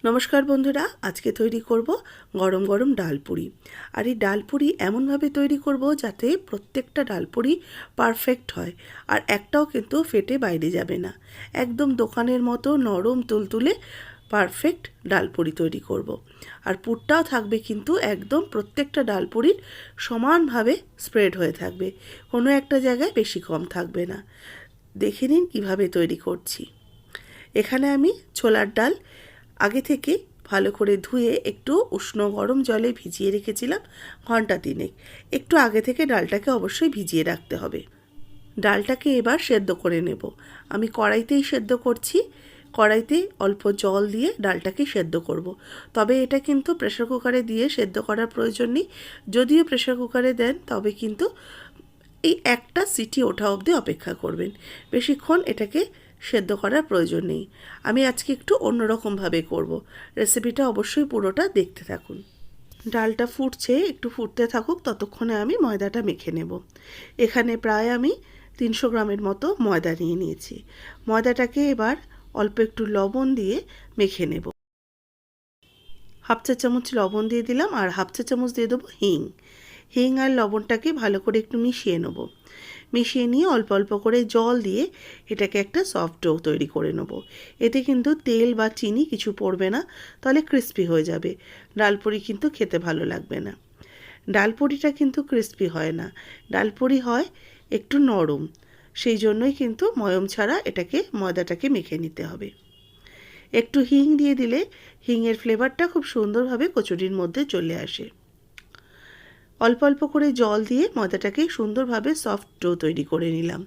নমস্কার বন্ধুরা, আজকে তৈরি করব গরম গরম ডালপুরি। আর এই ডালপুরি এমনভাবে তৈরি করব যাতে প্রত্যেকটা ডালপুরি পারফেক্ট হয়, আর একটাও কিন্তু ফেটে বাইরে যাবে না। একদম দোকানের মতো নরম তুলতুলে পারফেক্ট ডালপুরি তৈরি করব। আর পুরটাও থাকবে কিন্তু একদম প্রত্যেকটা ডালপুরির সমানভাবে স্প্রেড হয়ে থাকবে, কোনো একটা জায়গায় বেশি কম থাকবে না। দেখে নিন কীভাবে তৈরি করছি। এখানে আমি ছোলার ডাল আগে থেকে ভালো করে ধুয়ে একটু উষ্ণ গরম জলে ভিজিয়ে রেখেছিলাম ঘন্টা তিনেক। একটু আগে থেকে ডালটাকে অবশ্যই ভিজিয়ে রাখতে হবে। ডালটাকে এবার সেদ্ধ করে নেব। আমি কড়াইতেই সেদ্ধ করছি। কড়াইতে অল্প জল দিয়ে ডালটাকে সেদ্ধ করব। তবে এটা কিন্তু প্রেসার কুকারে দিয়ে সেদ্ধ করার প্রয়োজন নেই। যদিও প্রেসার কুকারে দেন তবে কিন্তু এই একটা সিটি ওঠা অবধি অপেক্ষা করবেন, বেশিক্ষণ এটাকে সেদ্ধ করার প্রয়োজন নেই। আমি আজকে একটু অন্যরকমভাবে করব। রেসিপিটা অবশ্যই পুরোটা দেখতে থাকুন। ডালটা ফুটছে, একটু ফুটতে থাকুক, ততক্ষণে আমি ময়দাটা মেখে নেব। এখানে প্রায় আমি 300 গ্রামের মতো ময়দা নিয়ে নিয়েছি। ময়দাটাকে এবার অল্প একটু লবণ দিয়ে মেখে নেব। হাফ চা চামচ লবণ দিয়ে দিলাম, আর হাফ চা চামচ দিয়ে দেবো হিং। হিং আর লবণটাকে ভালো করে একটু মিশিয়ে নেব। মিশিয়ে নিয়ে অল্প অল্প করে জল দিয়ে এটাকে একটা সফট ডো তৈরি করে নেব। এতে কিন্তু তেল বা চিনি কিছু পড়বে না, তাহলে ক্রিস্পি হয়ে যাবে। ডালপুরি কিন্তু খেতে ভালো লাগবে না। ডালপুরিটা কিন্তু ক্রিস্পি হয় না, ডালপুরি হয় একটু নরম। সেই জন্যই কিন্তু ময়ম ছাড়া এটাকে ময়দাটাকে মেখে নিতে হবে। একটু হিং দিয়ে দিলে হিংয়ের ফ্লেভারটা খুব সুন্দরভাবে কচুরির মধ্যে চলে আসে। অল্প অল্প করে জল দিয়ে ময়দাটাকে সুন্দরভাবে সফট ডো তৈরি করে নিলাম।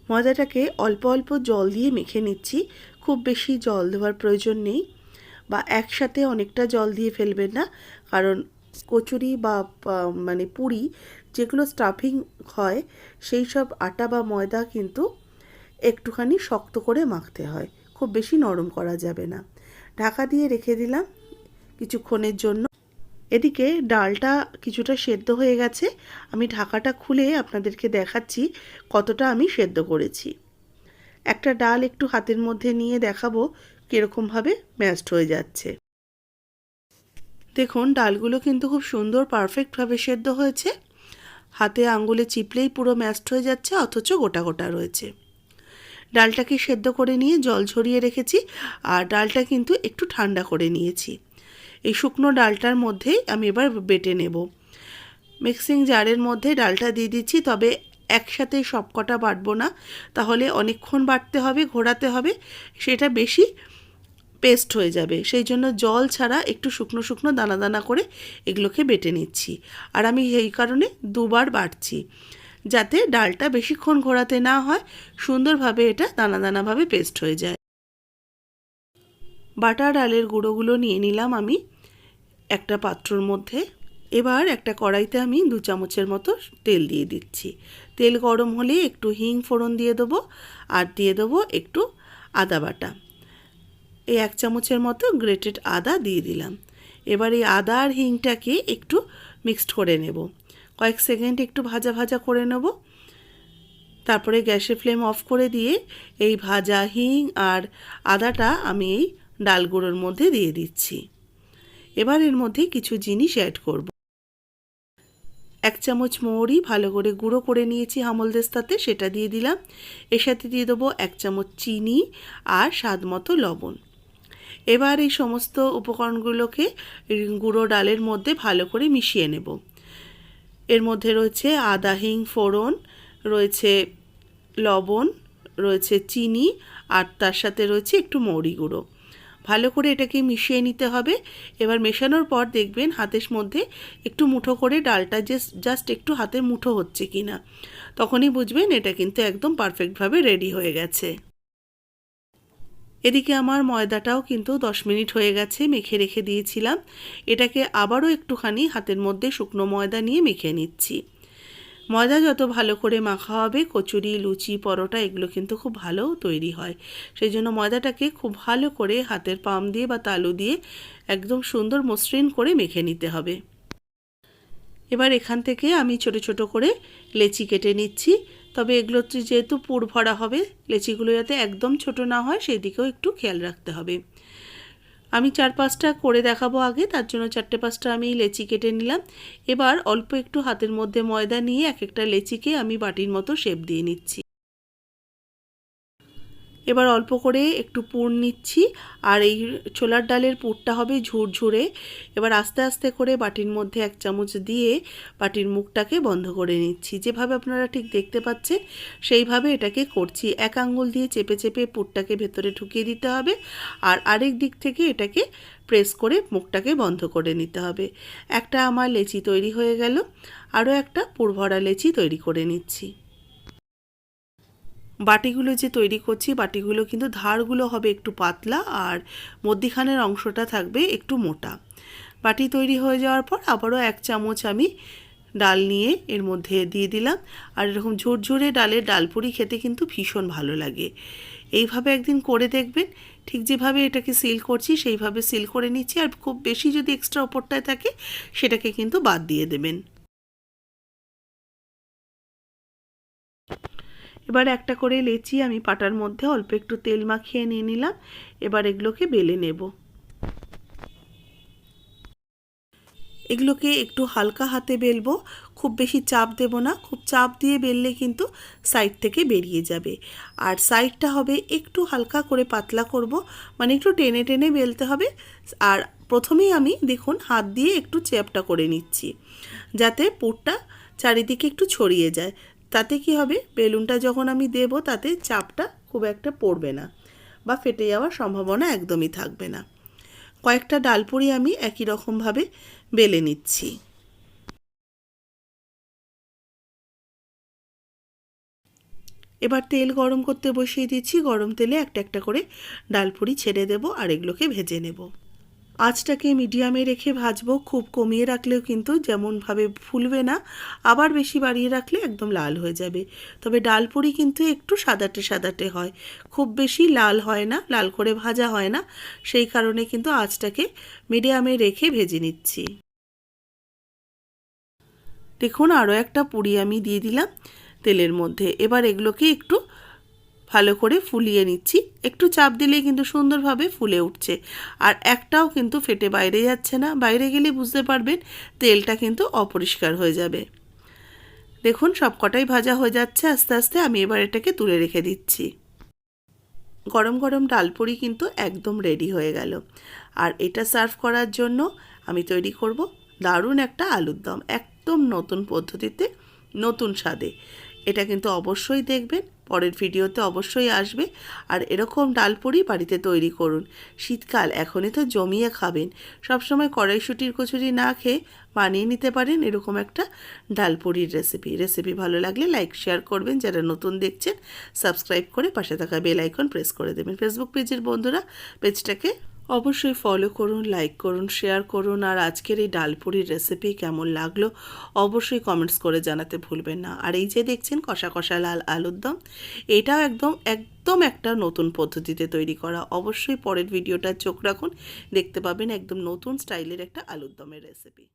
ময়দাটাকে অল্প অল্প জল দিয়ে মেখে নিচ্ছি। খুব বেশি জল দেওয়ার প্রয়োজন নেই, বা একসাথে অনেকটা জল দিয়ে ফেলবেন না, কারণ কচুরি বা মানে পুরি যেগুলো স্টাফিং হয় সেই সব আটা বা ময়দা কিন্তু একটুখানি শক্ত করে মাখতে হয়, খুব বেশি নরম করা যাবে না। ঢাকা দিয়ে রেখে দিলাম কিছুক্ষণের জন্য। এদিকে ডালটা কিছুটা সেদ্ধ হয়ে গেছে। আমি ঢাকাটা খুলে আপনাদেরকে দেখাচ্ছি কতটা আমি সেদ্ধ করেছি। একটা ডাল একটু হাতের মধ্যে নিয়ে দেখাবো কীরকমভাবে ম্যাশড হয়ে যাচ্ছে। দেখুন ডালগুলো কিন্তু খুব সুন্দর পারফেক্টভাবে সেদ্ধ হয়েছে। হাতে আঙ্গুলে চিপলেই পুরো ম্যাশড হয়ে যাচ্ছে, অথচ গোটা গোটা রয়েছে। ডালটাকে সেদ্ধ করে নিয়ে জল ঝরিয়ে রেখেছি, আর ডালটা কিন্তু একটু ঠান্ডা করে নিয়েছি। এই শুকনো ডালটার মধ্যেই আমি এবার বেটে নেব। মিক্সিং জারের মধ্যে ডালটা দিয়ে দিচ্ছি, তবে একসাথে সবকটা বাটবো না, তাহলে অনেকক্ষণ বাটতে হবে, ঘোরাতে হবে, সেটা বেশি পেস্ট হয়ে যাবে। সেই জন্য জল ছাড়া একটু শুকনো শুকনো দানা দানা করে এগুলোকে বেটে নিচ্ছি। আর আমি এই কারণে দুবার বাটছি, যাতে ডালটা বেশিক্ষণ ঘোরাতে না হয়, সুন্দরভাবে এটা দানা দানাভাবে পেস্ট হয়ে যায়। বাটা ডালের গুঁড়োগুলো নিয়ে নিলাম আমি একটা পাত্রর মধ্যে। এবার একটা কড়াইতে আমি 2 চামচের মতো তেল দিয়ে দিচ্ছি। তেল গরম হলে একটু হিং ফোড়ন দিয়ে দেবো, আর দিয়ে দেবো একটু আদা বাটা। এই 1 চামচের মতো গ্রেটেড আদা দিয়ে দিলাম। এবার এই আদা আর হিংটাকে একটু মিক্সড করে নেব। কয়েক সেকেন্ড একটু ভাজা ভাজা করে নেব। তারপরে গ্যাসের ফ্লেম অফ করে দিয়ে এই ভাজা হিং আর আদাটা আমি এই ডাল গুঁড়োর মধ্যে দিয়ে দিচ্ছি। এবার এর মধ্যে কিছু জিনিস অ্যাড করব। 1 চামচ মৌরি ভালো করে গুঁড়ো করে নিয়েছি হামলদিস্তাতে, সেটা দিয়ে দিলাম। এর সাথে দিয়ে দেবো 1 চামচ চিনি আর স্বাদ মতো লবণ। এবার এই সমস্ত উপকরণগুলোকে গুঁড়ো ডালের মধ্যে ভালো করে মিশিয়ে নেব। এর মধ্যে রয়েছে আদা হিং ফোড়ন, রয়েছে লবণ, রয়েছে চিনি, আর তার সাথে রয়েছে একটু মৌরি গুঁড়ো। ভালো করে এটাকে মিশিয়ে নিতে হবে। এবার মেশানোর পর দেখবেন হাতের মধ্যে একটু মুঠো করে ডালটা জাস্ট একটু হাতে মুঠো হচ্ছে কি না, তখনই বুঝবেন এটা কিন্তু একদম পারফেক্টভাবে রেডি হয়ে গেছে। এদিকে আমার ময়দাটাও কিন্তু 10 মিনিট হয়ে গেছে, মেখে রেখে দিয়েছিলাম। এটাকে আবারও একটুখানি হাতের মধ্যে শুকনো ময়দা নিয়ে মেখে নিচ্ছি। ময়দা যত ভালো করে মাখা হবে, কচুরি, লুচি, পরোটা এগুলো কিন্তু খুব ভালো তৈরি হয়। সেই জন্য ময়দাটাকে খুব ভালো করে হাতের পাম দিয়ে বা তালু দিয়ে একদম সুন্দর মসৃণ করে মেখে নিতে হবে। এবার এখান থেকে আমি ছোট ছোট করে লেচি কেটে নিচ্ছি। তবে এগুলো যেহেতু পুর ভরা হবে, লেচিগুলো যাতে একদম ছোট না হয় সেই দিকেও একটু খেয়াল রাখতে হবে। আমি 4-5টা করে দেখাবো আগে, তার জন্য 4-5টা আমি লেচি কেটে নিলাম। এবার অল্প একটু হাতের মধ্যে ময়দা নিয়ে এক একটা লেচিকে আমি বাটির মতো শেপ দিয়ে নিচ্ছি। এবার অল্প করে একটু পুর নিচ্ছি, আর এই ছোলার ডালের পুরটা হবে ঝুরঝুরে। এবার আস্তে আস্তে করে বাটির মধ্যে 1 চামচ দিয়ে বাটির মুখটাকে বন্ধ করে নিচ্ছি। যেভাবে আপনারা ঠিক দেখতে পাচ্ছেন সেইভাবে এটাকে করছি। এক আঙ্গুল দিয়ে চেপে চেপে পুরটাকে ভেতরে ঢুকিয়ে দিতে হবে, আর আরেক দিক থেকে এটাকে প্রেস করে মুখটাকে বন্ধ করে নিতে হবে। একটা আমার লেচি তৈরি হয়ে গেল, আরও একটা পুর ভরা লেচি তৈরি করে নিচ্ছি। বাটিগুলো যে তৈরি করছি, বাটিগুলো কিন্তু ধারগুলো হবে একটু পাতলা আর মধ্যিখানের অংশটা থাকবে একটু মোটা। বাটি তৈরি হয়ে যাওয়ার পর আবারও 1 চামচ আমি ডাল নিয়ে এর মধ্যে দিয়ে দিলাম। আর এরকম ঝুরঝুরে ডালের ডালপুরি খেতে কিন্তু ভীষণ ভালো লাগে। এইভাবে একদিন করে দেখবেন। ঠিক যেভাবে এটাকে সিল করছি সেইভাবে সিল করে নিচ্ছি, আর খুব বেশি যদি এক্সট্রা ওপরটায় থাকে সেটাকে কিন্তু বাদ দিয়ে দেবেন। এবার একটা করে লেচি আমি পাটার মধ্যে অল্প একটু তেল মাখিয়ে নিয়ে নিলাম। এবার এগুলোকে বেলে নেব। এগুলোকে একটু হালকা হাতে বেলবো, খুব বেশি চাপ দেব না। খুব চাপ দিয়ে বেললে কিন্তু সাইড থেকে বেরিয়ে যাবে। আর সাইডটা হবে একটু হালকা করে পাতলা করব, মানে একটু টেনে টেনে বেলতে হবে। আর প্রথমেই আমি দেখুন হাত দিয়ে একটু চ্যাপটা করে নিচ্ছি, যাতে পুরটা চারিদিকে একটু ছড়িয়ে যায়। তাতে কি হবে, বেলুনটা যখন আমি দেব তাতে চাপটা খুব একটা পড়বে না বা ফেটে যাওয়ার সম্ভাবনা একদমই থাকবে না। কয়েকটা ডালপুরি আমি একই রকমভাবে বেলে নিচ্ছি। এবার তেল গরম করতে বসিয়ে দিচ্ছি। গরম তেলে একটা একটা করে ডালপুরি ছেড়ে দেব আর এগুলোকে ভেজে নেব। আঁচটাকে মিডিয়ামে রেখে ভাজবো। খুব কমিয়ে রাখলেও কিন্তু যেমনভাবে ফুলবে না, আবার বেশি বাড়িয়ে রাখলে একদম লাল হয়ে যাবে। তবে ডালপুরি কিন্তু একটু সাদাটে সাদাটে হয়, খুব বেশি লাল হয় না, লাল করে ভাজা হয় না। সেই কারণে কিন্তু আঁচটাকে মিডিয়ামে রেখে ভেজে নিচ্ছি। দেখুন আরও একটা পুরি আমি দিয়ে দিলাম তেলের মধ্যে। এবার এগুলোকে একটু ভালো করে ফুলিয়ে নিচ্ছি। একটু চাপ দিলেই কিন্তু সুন্দরভাবে ফুলে উঠছে, আর একটাও কিন্তু ফেটে বাইরে যাচ্ছে না। বাইরে গেলে বুঝতে পারবেন তেলটা কিন্তু অপরিষ্কার হয়ে যাবে। দেখুন সব কটাই ভাজা হয়ে যাচ্ছে আস্তে আস্তে। আমি এবার এটাকে তুলে রেখে দিচ্ছি। গরম গরম ডালপুরি কিন্তু একদম রেডি হয়ে গেল। আর এটা সার্ভ করার জন্য আমি তৈরি করব দারুণ একটা আলুর দম, একদম নতুন পদ্ধতিতে, নতুন স্বাদে। এটা কিন্তু অবশ্যই দেখবেন, পরের ভিডিওতে অবশ্যই আসবে। আর এরকম ডালপুরি বাড়িতে তৈরি করুন। শীতকাল এখনই তো জমিয়ে খাবেন। সবসময় কড়াইশুঁটির কচুরি না খেয়ে বানিয়ে নিতে পারেন এরকম একটা ডালপুরির রেসিপি ভালো লাগলে লাইক শেয়ার করবেন। যারা নতুন দেখছেন সাবস্ক্রাইব করে পাশে থাকা বেল আইকন প্রেস করে দেবেন। ফেসবুক পেজের বন্ধুরা পেজটাকে অবশ্যই ফলো করুন, লাইক করুন, শেয়ার করুন। আর আজকের এই ডালপুরির রেসিপি কেমন লাগলো অবশ্যই কমেন্টস করে জানাতে ভুলবেন না। আর এই যে দেখছেন কষা কষা লাল আলুর দম, এটাও একদম একদম একটা নতুন পদ্ধতিতে তৈরি করা। অবশ্যই পরের ভিডিওটা চোখ রাখুন, দেখতে পাবেন একদম নতুন স্টাইলের একটা আলুর দমের রেসিপি।